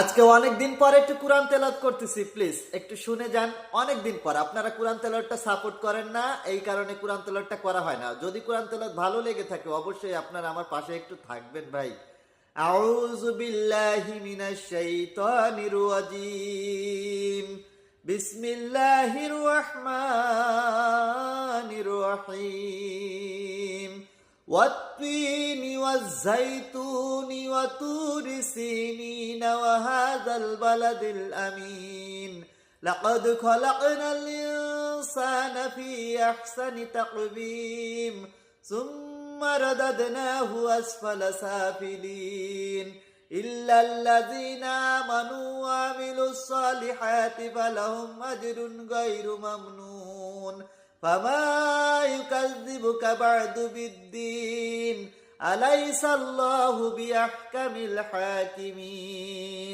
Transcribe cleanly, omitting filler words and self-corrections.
আজকে অনেক দিন পরে একটু কোরআন তেলাওয়াত করতেছি, প্লিজ একটু শুনে যান। অনেক দিন পর আপনারা কোরআন তেলাওয়াতটা সাপোর্ট করেন না, এই কারণে কোরআন তেলাওয়াতটা করা হয় না। যদি কোরআন তেলাওয়াত ভালো লেগে থাকে অবশ্যই আপনারা আমার পাশে একটু থাকবেন ভাই। আউযু বিল্লাহি মিনাশ শাইতানির রাজিম। বিসমিল্লাহির রহমানির রহিম। والتين والزيتون وطور سينين وهذا البلد الأمين لقد خلقنا الإنسان في أحسن تقويم ثم رددناه أسفل سافلين إلا الذين آمنوا وعملوا الصالحات فلهم أجر غير ممنون فما يكذبك بعد بالدين أليس الله بأحكم الحاكمين